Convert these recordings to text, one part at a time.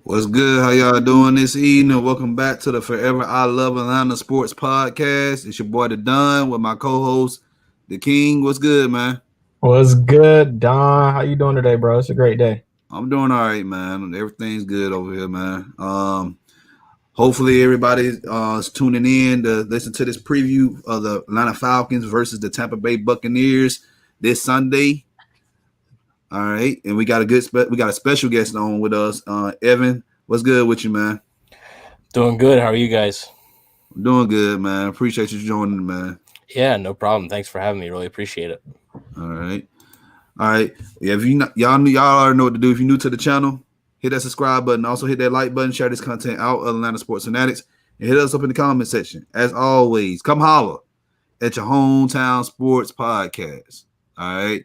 What's good? How y'all doing this evening? Welcome back to the Forever I Love Atlanta Sports Podcast. It's your boy the Don with my co-host the King. What's good, man? What's good, Don? How you doing today, bro? It's a great day. I'm doing all right, man. Everything's good over here, man. Hopefully everybody is tuning in to listen to this preview of the Atlanta Falcons versus the Tampa Bay Buccaneers this Sunday. All right, and we got a special guest on with us, Evan. What's good with you, man? Doing good. How are you guys? I'm doing good, man. Appreciate you joining, man. Yeah, no problem. Thanks for having me. Really appreciate it. All right. All right. Yeah, if you not, y'all already know what to do. If you're new to the channel, hit that subscribe button. Also hit that like button. Share this content out of Atlanta Sports Fanatics. And hit us up in the comment section. As always, come holler at your hometown sports podcast. All right.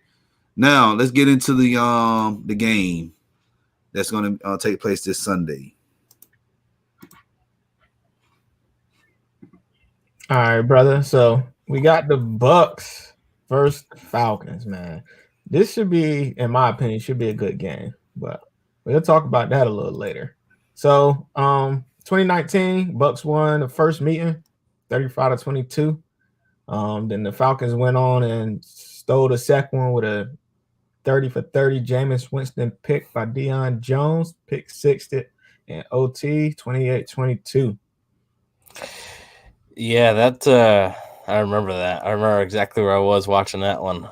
Now let's get into the game that's going to take place this Sunday. All right, brother. So we got the Bucks versus Falcons, man. This should be, in my opinion, should be a good game, but we'll talk about that a little later. So, 2019, Bucks won the first meeting, 35-22. Then the Falcons went on and stole the second one with a 30-for-30 Jameis Winston pick by Deion Jones, pick sixed it, and OT 28-22. Yeah, I remember that. I remember exactly where I was watching that one.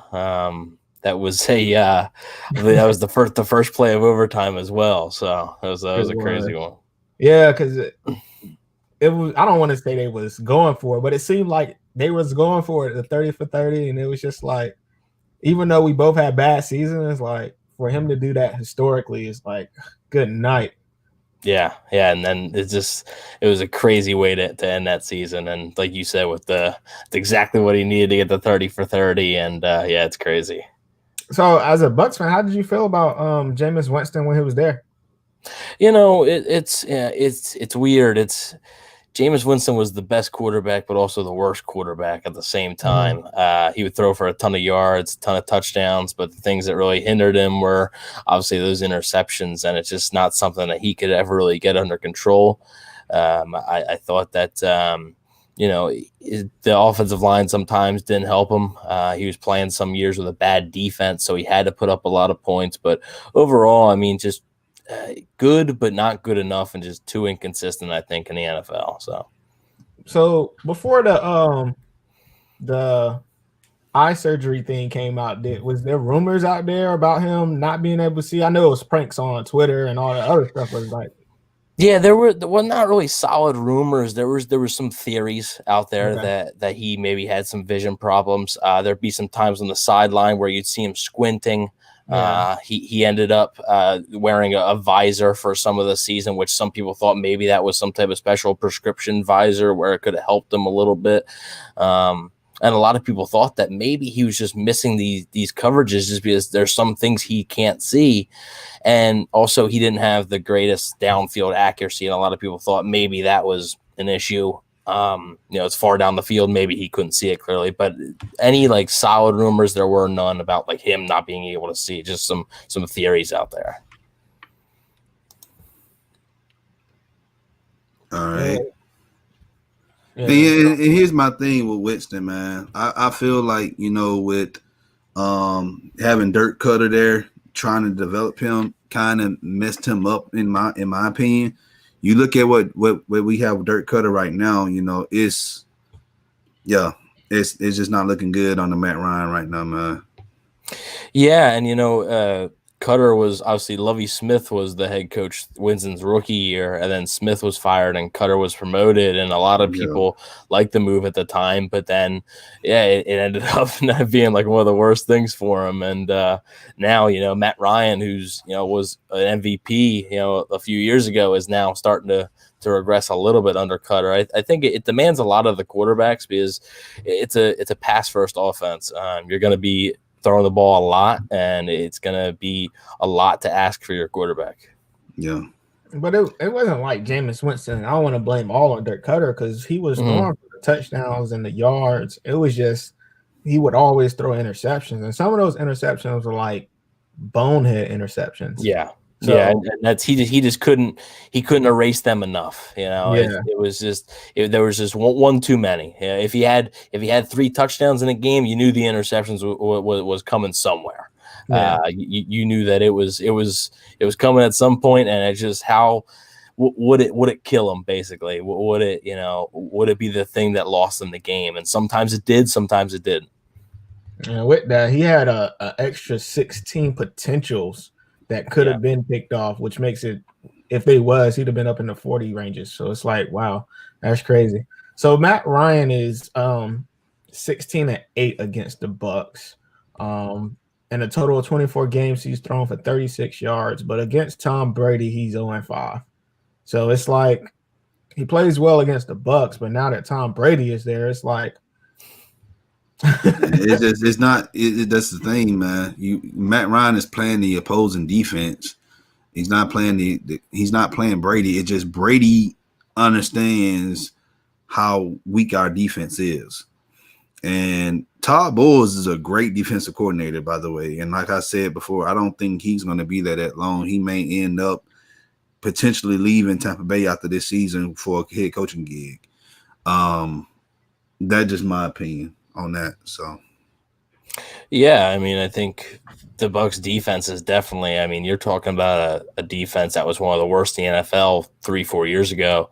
That was that was the first play of overtime as well. So that was a crazy one. Yeah, because it was. I don't want to say they was going for it, but it seemed like they was going for it, the 30-for-30, and it was just like, even though we both had bad seasons, like for him to do that historically is like good night. Yeah, and then it was a crazy way to end that season, and like you said, with the exactly what he needed to get the 30-for-30, and yeah, it's crazy. So, as a Bucks fan, how did you feel about Jameis Winston when he was there? You know, it's weird. Jameis Winston was the best quarterback, but also the worst quarterback at the same time. Mm-hmm. He would throw for a ton of yards, a ton of touchdowns, but the things that really hindered him were obviously those interceptions, and it's just not something that he could ever really get under control. I thought that, the offensive line sometimes didn't help him. He was playing some years with a bad defense, so he had to put up a lot of points. But overall, I mean, just good, but not good enough, and just too inconsistent, I think, in the NFL. So before the eye surgery thing came out, was there rumors out there about him not being able to see? I know it was pranks on Twitter and all the other stuff was like. Yeah, there were not really solid rumors. There was some theories out there that he maybe had some vision problems. There'd be some times on the sideline where you'd see him squinting. Yeah. He ended up wearing a visor for some of the season, which some people thought maybe that was some type of special prescription visor where it could have helped him a little bit. And a lot of people thought that maybe he was just missing these coverages just because there's some things he can't see. And also he didn't have the greatest downfield accuracy. And a lot of people thought maybe that was an issue. It's far down the field. Maybe he couldn't see it clearly, but any like solid rumors, there were none about like him not being able to see. Just some theories out there. All right. Yeah. And here's my thing with Winston, man. I feel like, with having Dirk Cutter there trying to develop him kind of messed him up in my opinion. You look at what we have with Dirk Cutter right now, it's just not looking good on the Matt Ryan right now, man. Yeah, and Cutter was obviously Lovie Smith was the head coach Winston's rookie year, and then Smith was fired and Cutter was promoted, and a lot of people liked the move at the time, but then it ended up not being like one of the worst things for him. And now Matt Ryan, who's was an MVP a few years ago, is now starting to regress a little bit under Cutter. I think it demands a lot of the quarterbacks because it's a pass first offense. You're going to be throwing the ball a lot, and it's going to be a lot to ask for your quarterback. Yeah. But it wasn't like Jameis Winston. I don't want to blame all on Dirk Cutter because he was throwing for the touchdowns and the yards. It was just he would always throw interceptions, and some of those interceptions were like bonehead interceptions. Yeah. Yeah, and that's he just couldn't erase them enough. You know, Yeah. it was just there was just one too many. Yeah, if he had 3 touchdowns in a game, you knew the interceptions was coming somewhere. Yeah. You knew that it was coming at some point, and it's just how would it kill him? Basically, would it be the thing that lost him the game? And sometimes it did, sometimes it didn't. And with that, he had a extra 16 potentials that could have been picked off, which makes it, if they was, he'd have been up in the 40 ranges. So it's like, wow, that's crazy. So Matt Ryan is 16-8 against the Bucks. In a total of 24 games, he's thrown for 36 yards, but against Tom Brady, he's 0-5. So it's like he plays well against the Bucks, but now that Tom Brady is there, it's like it's not. That's the thing, man. Matt Ryan is playing the opposing defense. He's not playing he's not playing Brady. It's just Brady understands how weak our defense is. And Todd Bowles is a great defensive coordinator, by the way. And like I said before, I don't think he's going to be there that long. He may end up potentially leaving Tampa Bay after this season for a head coaching gig. That's just my opinion on that. So, yeah, I mean, I think the Bucs defense is definitely. I mean, you're talking about a defense that was one of the worst in the NFL 3-4 years ago,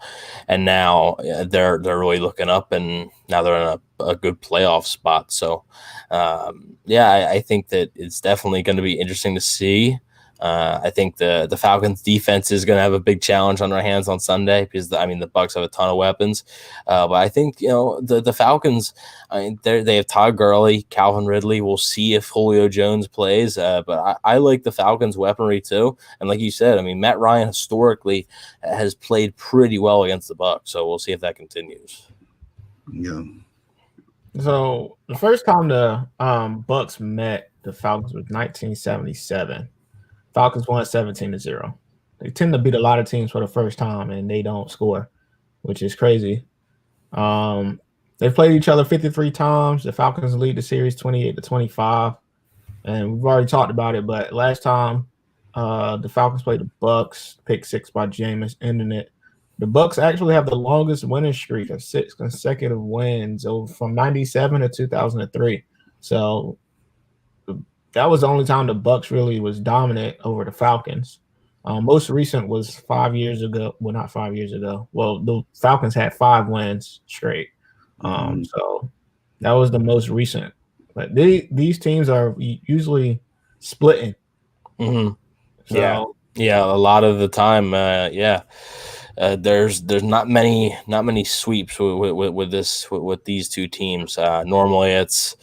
and now they're really looking up, and now they're in a good playoff spot. So, I think that it's definitely going to be interesting to see. I think the Falcons defense is going to have a big challenge on their hands on Sunday because the Bucs have a ton of weapons, but I think the Falcons. They have Todd Gurley, Calvin Ridley. We'll see if Julio Jones plays, but I like the Falcons' weaponry too. And like you said, I mean, Matt Ryan historically has played pretty well against the Bucs, so we'll see if that continues. Yeah. So the first time the Bucs met the Falcons was 1977. Falcons won 17-0. They tend to beat a lot of teams for the first time, and they don't score, which is crazy. They've played each other 53 times. The Falcons lead the series 28-25, and we've already talked about it. But last time, the Falcons played the Bucs, pick 6 by Jameis, ending it. The Bucs actually have the longest winning streak of 6 consecutive wins from 97 to 2003. So that was the only time the Bucs really was dominant over the Falcons. Most recent was 5 years ago. Well, not 5 years ago. Well, the Falcons had 5 wins straight. So that was the most recent. But these teams are usually splitting. Mm-hmm. So, yeah, a lot of the time, there's not many sweeps with these two teams. Normally, it's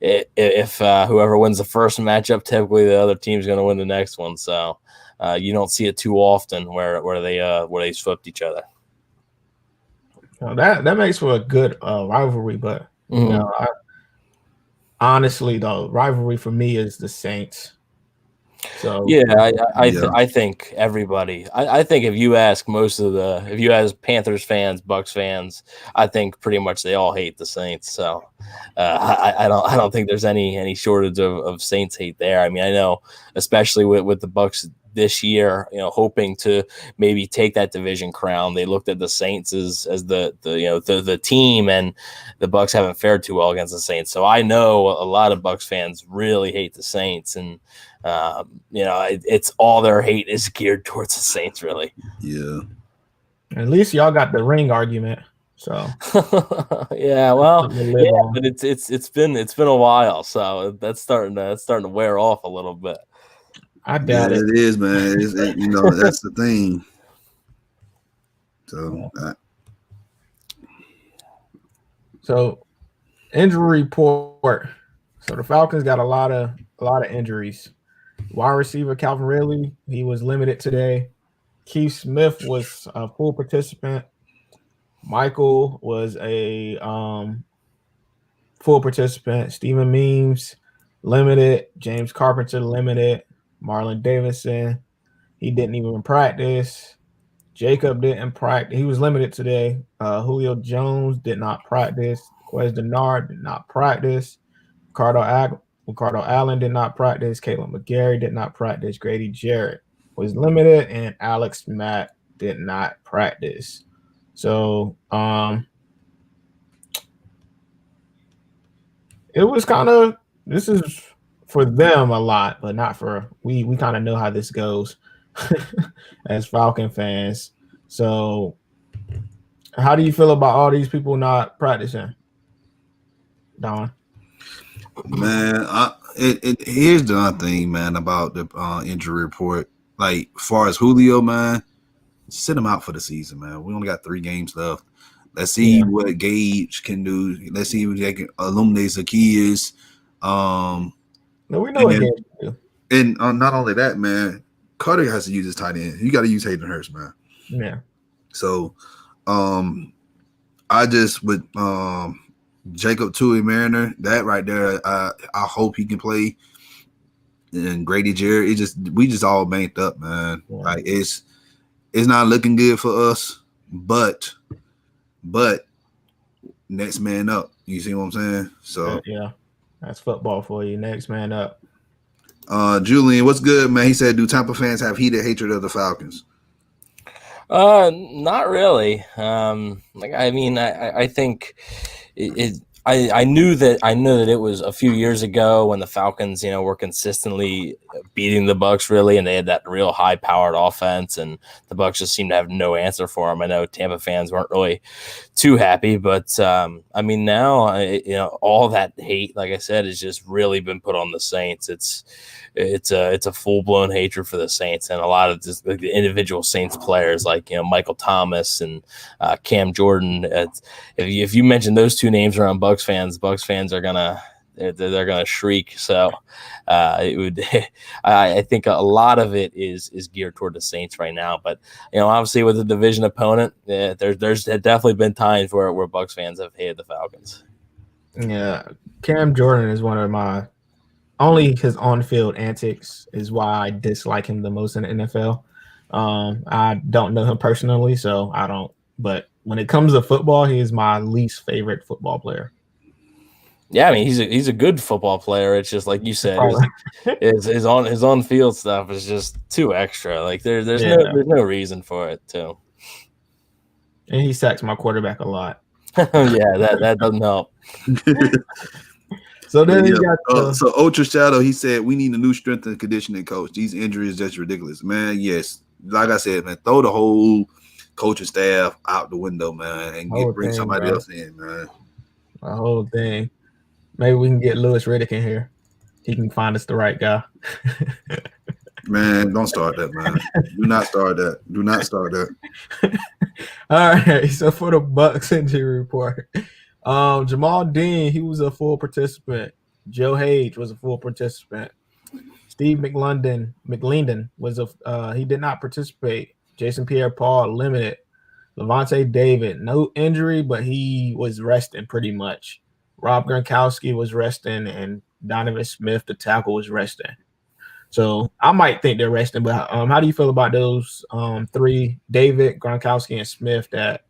if whoever wins the first matchup, typically the other team's going to win the next one. So you don't see it too often where they swept each other. That makes for a good rivalry, but honestly, the rivalry for me is the Saints. So yeah, I think everybody. I think if you ask Panthers fans, Bucks fans, I think pretty much they all hate the Saints. So I don't think there's any shortage of Saints hate there. I mean, I know especially with the Bucks this year, hoping to maybe take that division crown. They looked at the Saints as the team, and the Bucks haven't fared too well against the Saints. So I know a lot of Bucks fans really hate the Saints, and it's all their hate is geared towards the Saints, really. Yeah. At least y'all got the ring argument. So yeah, well, but it's been a while, so that's starting to wear off a little bit. I doubt it. It is, man. That's the thing. So injury report. So the Falcons got a lot of injuries. Wide receiver Calvin Ridley, he was limited today. Keith Smith was a full participant. Michael was a full participant. Stephen Means limited. James Carpenter limited. Marlon Davidson, he didn't even practice. Jacob didn't practice. He was limited today. Julio Jones did not practice. Quez Denard did not practice. Ricardo Allen did not practice. Caitlin McGarry did not practice. Grady Jarrett was limited, and Alex Mack did not practice. So it was kind of, this is for them a lot, but not for we kind of know how this goes as Falcon fans. So how do you feel about all these people not practicing, Don? Man, here's the other thing, man, about the injury report. Like, as far as Julio, man, sit him out for the season, man. We only got 3 games left. Let's see what Gage can do. Let's see if they can illuminate Zacchaeus. No, we know what Gage can do. And not only that, man, Carter has to use his tight end. You got to use Hayden Hurst, man. Yeah. So, I just with Jacob Tui Mariner, that right there, I hope he can play. And Grady Jarrett, we just all banked up, man. Yeah. Like it's not looking good for us, but next man up. You see what I'm saying? So yeah, that's football for you. Next man up. Julian, what's good, man? He said, do Tampa fans have heated hatred of the Falcons? Not really. I think I knew that it was a few years ago when the Falcons, were consistently beating the Bucs really, and they had that real high-powered offense, and the Bucs just seemed to have no answer for them. I know Tampa fans weren't really too happy, but now all that hate, like I said, has just really been put on the Saints. It's a full-blown hatred for the Saints, and a lot of just like the individual Saints players, like Michael Thomas and Cam Jordan. If you mention those 2 names around Bucs fans are gonna shriek. So I think a lot of it is geared toward the Saints right now. But obviously with the division opponent, there's definitely been times where Bucs fans have hated the Falcons. Yeah, Cam Jordan is one of my only his on-field antics is why I dislike him the most in the NFL. I don't know him personally, so I don't. But when it comes to football, he is my least favorite football player. Yeah, I mean he's a good football player. It's just like you said, his on-field stuff is just too extra. Like there's no reason for it too. And he sacks my quarterback a lot. Yeah, that doesn't help. So then so Ultra Shadow, he said we need a new strength and conditioning coach. These injuries just ridiculous, man. Yes, like I said, man, throw the whole coaching staff out the window, man, and bring somebody else in, man. The whole thing. Maybe we can get Louis Riddick in here. He can find us the right guy. Man, don't start that, man. Do not start that. Do not start that. All right. So for the Bucs injury report, Jamal Dean, he was a full participant. Joe Hage was a full participant. Steve McLendon was he did not participate. Jason Pierre-Paul limited. Levante David, no injury, but he was resting pretty much. Rob Gronkowski was resting, and Donovan Smith, the tackle, was resting. So I might think they're resting, but how do you feel about those 3, David, Gronkowski, and Smith, that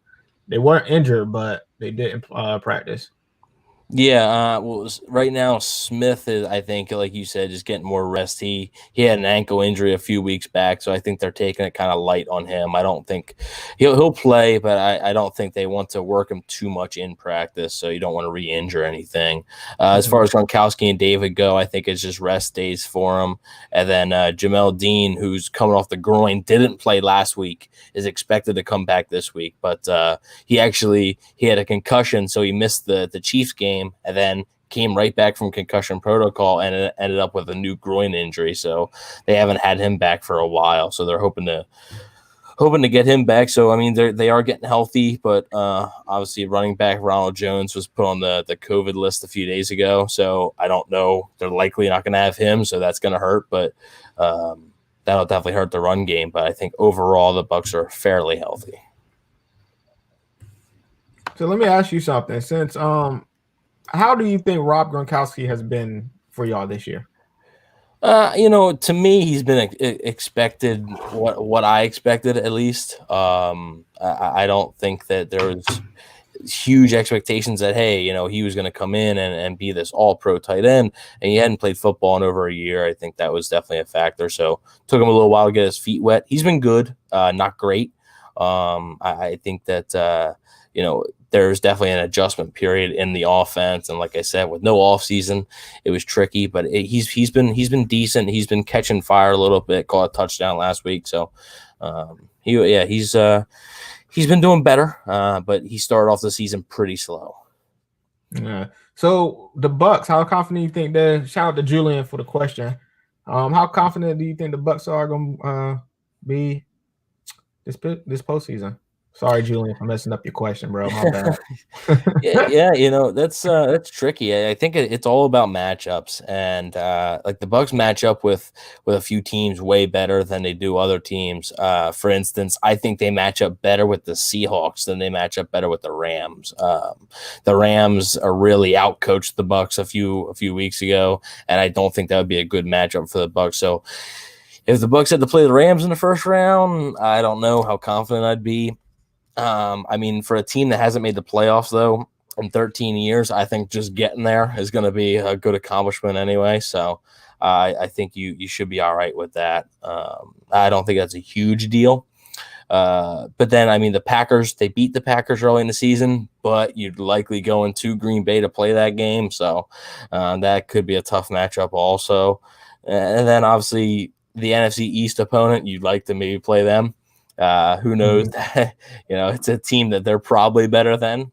they weren't injured, but they didn't practice? Yeah, well, right now Smith is, I think, like you said, just getting more rest. He had an ankle injury a few weeks back, so I think they're taking it kind of light on him. I don't think he'll play, but I don't think they want to work him too much in practice, so you don't want to re-injure anything. As far as Gronkowski and David go, I think it's just rest days for him. And then Jamel Dean, who's coming off the groin, didn't play last week, is expected to come back this week, but he had a concussion, so he missed the Chiefs game. And then came right back from concussion protocol and it ended up with a new groin injury. So they haven't had him back for a while. So they're hoping to get him back. So, I mean, they are getting healthy, but obviously running back Ronald Jones was put on the COVID list a few days ago. So I don't know. They're likely not going to have him. So that's going to hurt, but that'll definitely hurt the run game. But I think overall the Bucs are fairly healthy. So let me ask you something. Since how do you think Rob Gronkowski has been for y'all this year? To me, he's been expected what I expected at least. I don't think that there was huge expectations that, hey, he was going to come in and be this all-pro tight end, and he hadn't played football in over a year. I think that was definitely a factor. So took him a little while to get his feet wet. He's been good, not great. I think that there's definitely an adjustment period in the offense, and like I said, with no off season, it was tricky. But he's been decent. He's been catching fire a little bit. Caught a touchdown last week, so he's been doing better. But he started off the season pretty slow. Yeah. So the Bucs, how confident do you think they? Shout out to Julian for the question. How confident do you think the Bucs are going to be this postseason? Sorry, Julian, for messing up your question, bro. My bad. Yeah, that's tricky. I think it's all about matchups, and like the Bucs match up with a few teams way better than they do other teams. For instance, I think they match up better with the Seahawks than they match up better with the Rams. The Rams are really outcoached the Bucs a few weeks ago, and I don't think that would be a good matchup for the Bucs. So if the Bucs had to play the Rams in the first round, I don't know how confident I'd be. I mean, for a team that hasn't made the playoffs, though, in 13 years, I think just getting there is going to be a good accomplishment anyway. So I think you should be all right with that. I don't think that's a huge deal. But then, I mean, the Packers, they beat the Packers early in the season, but you'd likely go into Green Bay to play that game. So that could be a tough matchup also. And then, obviously, the NFC East opponent, you'd like to maybe play them. Who knows? It's a team that they're probably better than.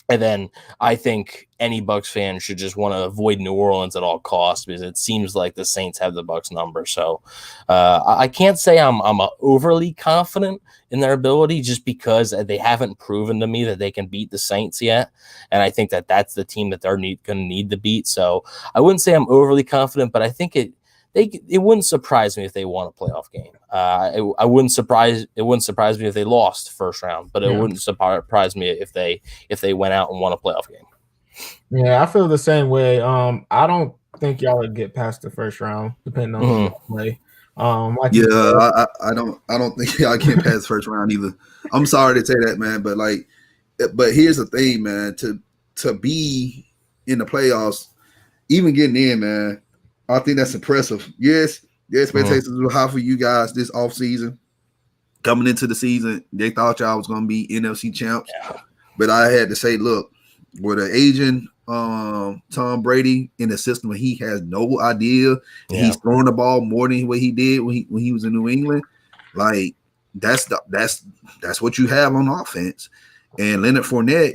And then I think any Bucs fan should just want to avoid New Orleans at all costs because it seems like the Saints have the Bucs number. So I can't say I'm overly confident in their ability just because they haven't proven to me that they can beat the Saints yet. And I think that that's the team that they're going to need to beat. So I wouldn't say I'm overly confident, but I think it wouldn't surprise me if they won a playoff game. It wouldn't surprise me if they lost first round, but it wouldn't surprise me if they went out and won a playoff game. Yeah, I feel the same way. I don't think y'all would get past the first round, depending on who you play. I don't think y'all get past the first round either. I'm sorry to say that, man, but here's the thing, man. To be in the playoffs, even getting in, man, I think that's impressive. Yes, the expectations were high for you guys this offseason. Coming into the season, they thought y'all was going to be NFC champs. Yeah. But I had to say, look, with an aging Tom Brady in a system where he has no idea, he's throwing the ball more than what he did when he was in New England. Like that's what you have on offense. And Leonard Fournette,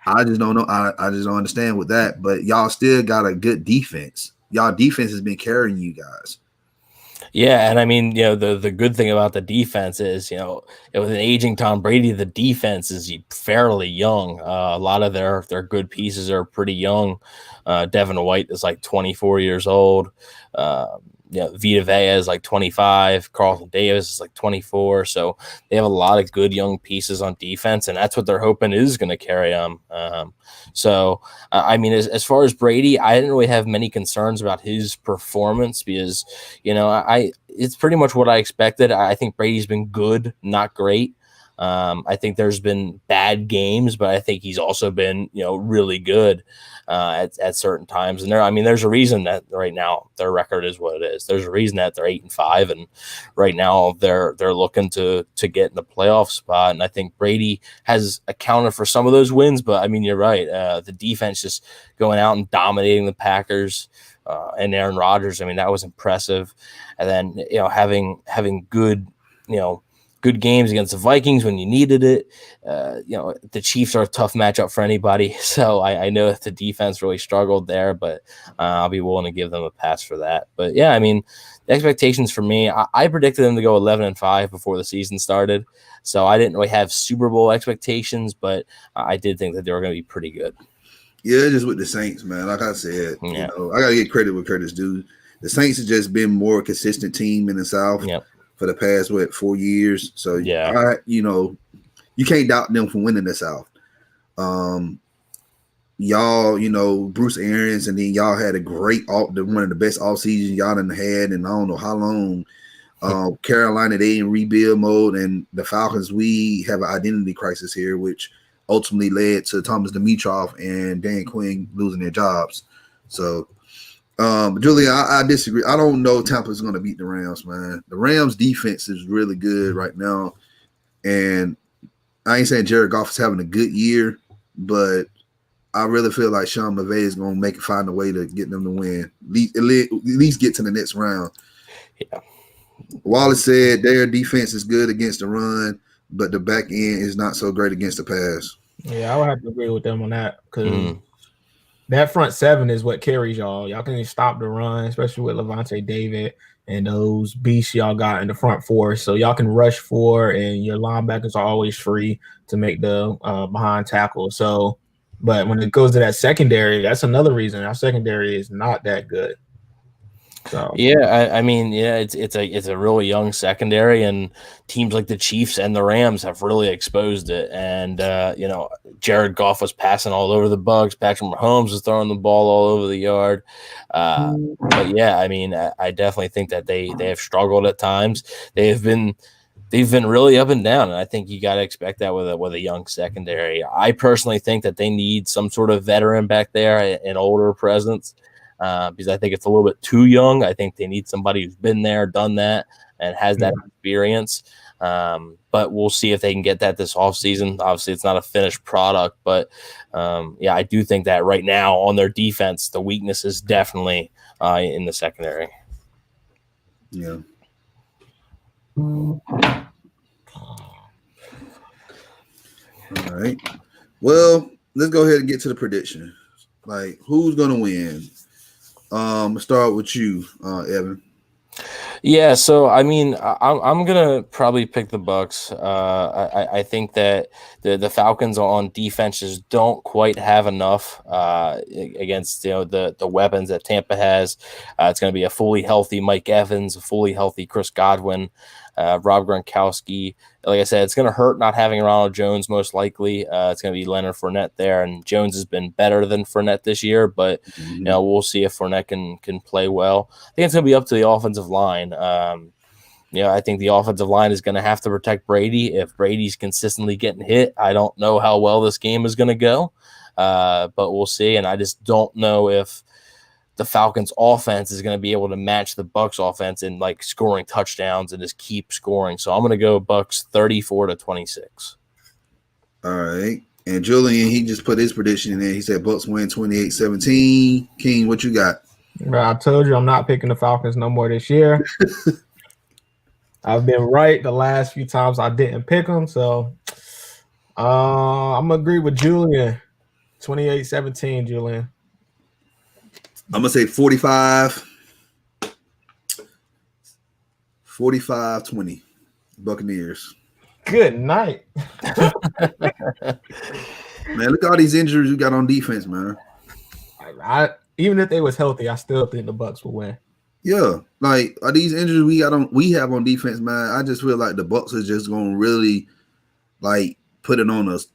I just don't know. I just don't understand with that. But y'all still got a good defense. Y'all defense has been carrying you guys. Yeah, and I mean, the good thing about the defense is, with an aging Tom Brady, the defense is fairly young. A lot of their good pieces are pretty young. Devin White is like 24 years old. Vita Vea is like 25. Carlton Davis is like 24. So they have a lot of good young pieces on defense, and that's what they're hoping is going to carry them. I mean, as far as Brady, I didn't really have many concerns about his performance because, it's pretty much what I expected. I think Brady's been good, not great. I think there's been bad games, but I think he's also been, really good at certain times. And there's a reason that right now their record is what it is. There's a reason that they're 8-5, and right now they're looking to get in the playoff spot. And I think Brady has accounted for some of those wins, but I mean, you're right. The defense just going out and dominating the Packers and Aaron Rodgers. I mean, that was impressive. And then, having good, good games against the Vikings when you needed it. The Chiefs are a tough matchup for anybody. So I know that the defense really struggled there, but I'll be willing to give them a pass for that. But yeah, I mean, the expectations for me, I predicted them to go 11-5 before the season started. So I didn't really have Super Bowl expectations, but I did think that they were going to be pretty good. Yeah, just with the Saints, man. Like I said, I got to get credit with credit's due. The Saints have just been more consistent team in the South. Yep. For the past 4 years, so you can't doubt them from winning the South. Y'all, Bruce Arians, and then y'all had a great one of the best off seasons y'all done had, and I don't know how long. Carolina, they in rebuild mode, and the Falcons, we have an identity crisis here, which ultimately led to Thomas Dimitroff and Dan Quinn losing their jobs. So, Julian, I disagree. I don't know Tampa's going to beat the Rams, man. The Rams defense is really good right now, and I ain't saying Jared Goff is having a good year, but I really feel like Sean McVay is going to find a way to get them to win, at least get to the next round. Yeah. Wallace said their defense is good against the run, but the back end is not so great against the pass. Yeah, I would have to agree with them on that because that front seven is what carries y'all. Y'all can stop the run, especially with Levante David and those beasts y'all got in the front four. So y'all can rush for, and your linebackers are always free to make the behind tackle. So, but when it goes to that secondary, that's another reason our secondary is not that good. So yeah, I mean, yeah, it's a really young secondary, and teams like the Chiefs and the Rams have really exposed it. And Jared Goff was passing all over the Bucs. Patrick Mahomes was throwing the ball all over the yard. But yeah, I mean, I definitely think that they have struggled at times. They've been really up and down, and I think you got to expect that with a young secondary. I personally think that they need some sort of veteran back there, an older presence. Because I think it's a little bit too young. I think they need somebody who's been there, done that, and has that experience. But we'll see if they can get that this offseason. Obviously, it's not a finished product, but yeah, I do think that right now on their defense, the weakness is definitely in the secondary. Yeah. All right. Well, let's go ahead and get to the prediction. Like, who's going to win? Start with you, Evan. Yeah, so I mean, I'm gonna probably pick the Bucs. I think that the Falcons on defense just don't quite have enough against the weapons that Tampa has. It's gonna be a fully healthy Mike Evans, a fully healthy Chris Godwin, Rob Gronkowski. Like I said, it's going to hurt not having Ronald Jones most likely. It's going to be Leonard Fournette there, and Jones has been better than Fournette this year, but we'll see if Fournette can play well. I think it's going to be up to the offensive line. I think the offensive line is going to have to protect Brady. If Brady's consistently getting hit, I don't know how well this game is going to go, but we'll see. And I just don't know if the Falcons offense is going to be able to match the Bucs offense in like scoring touchdowns and just keep scoring. So I'm going to go Bucs 34-26. All right. And Julian, he just put his prediction in there. He said Bucs win 28-17. King, what you got? I told you I'm not picking the Falcons no more this year. I've been right the last few times I didn't pick them. So I'm going to agree with Julian. 28-17, Julian. I'm going to say 45-20 Buccaneers. Good night. Man, look at all these injuries you got on defense, man. I even if they was healthy, I still think the Bucs will win. Yeah, like are these injuries we have on defense, man. I just feel like the Bucs are just going to really like put it on us.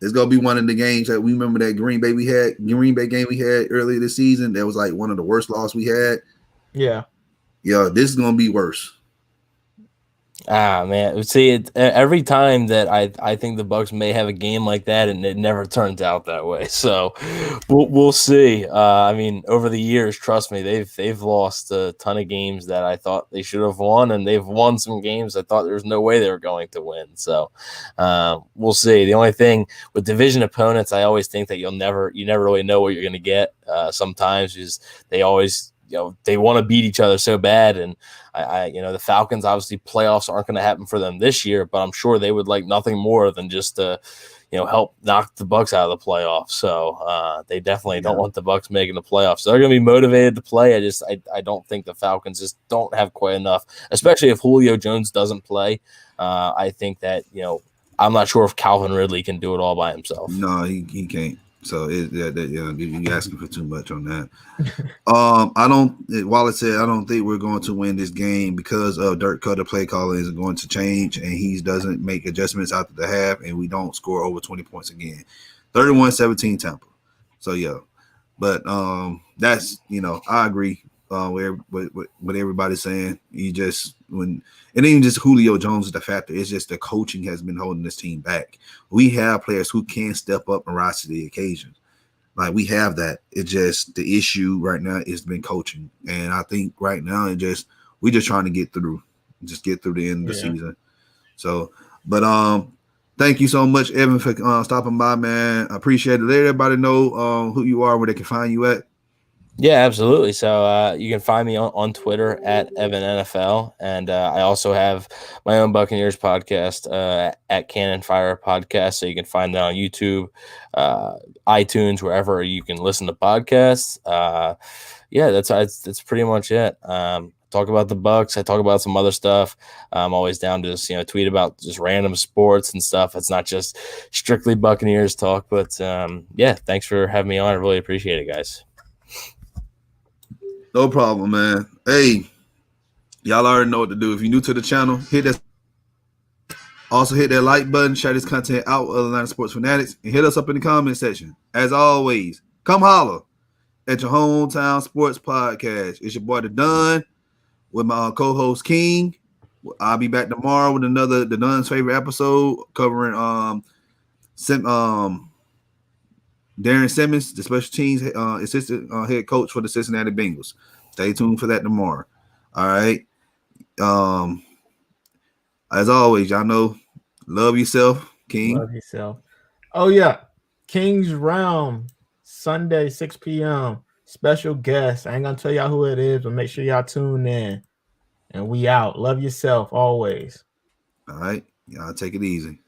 It's gonna be one of the games that we remember that Green Bay game we had earlier this season. That was like one of the worst losses we had. Yeah, this is gonna be worse. Man, see, every time that I think the Bucs may have a game like that, and it never turns out that way. So we'll see. I mean, over the years, trust me, they've lost a ton of games that I thought they should have won, and they've won some games I thought there was no way they were going to win. So we'll see. The only thing with division opponents, I always think that you never really know what you're going to get. Sometimes is they always. They want to beat each other so bad, and the Falcons obviously playoffs aren't going to happen for them this year, but I'm sure they would like nothing more than just to, help knock the Bucs out of the playoffs. So they definitely don't want the Bucs making the playoffs. So they're going to be motivated to play. I don't think the Falcons just don't have quite enough, especially if Julio Jones doesn't play. I think that I'm not sure if Calvin Ridley can do it all by himself. No, he can't. So you're asking for too much on that. Wallace said I don't think we're going to win this game because of Dirk Cutter play calling is going to change, and he doesn't make adjustments after the half, and we don't score over 20 points again. 31-17 Tampa. So yeah, but that's I agree. what everybody's saying. You just when it ain't just Julio Jones is the factor. It's just the coaching has been holding this team back. We have players who can step up and rise to the occasion. Like we have that. It's just the issue right now has been coaching, and I think right now we just trying to get through the end of the season. So, but thank you so much, Evan, for stopping by, man. I appreciate it. Let everybody know who you are, where they can find you at. Yeah, absolutely. So you can find me on Twitter at Evan NFL, and I also have my own Buccaneers podcast at Cannon Fire Podcast. So you can find that on YouTube, iTunes, wherever you can listen to podcasts. Yeah, that's pretty much it. Talk about the Bucs. I talk about some other stuff. I'm always down to just tweet about just random sports and stuff. It's not just strictly Buccaneers talk, but yeah, thanks for having me on. I really appreciate it, guys. No problem, man. Hey, y'all already know what to do. If you're new to the channel, hit that like button, share this content out with Atlanta Sports Fanatics, and hit us up in the comment section. As always, come holler at your hometown sports podcast. It's your boy The Don with my co-host King. I'll be back tomorrow with another The Don's favorite episode covering Darren Simmons, the special teams assistant head coach for the Cincinnati Bengals. Stay tuned for that tomorrow. All right. As always, y'all know, love yourself, King. Love yourself. Oh, yeah. King's Round, Sunday, 6 p.m. Special guest. I ain't going to tell y'all who it is, but make sure y'all tune in. And we out. Love yourself always. All right. Y'all take it easy.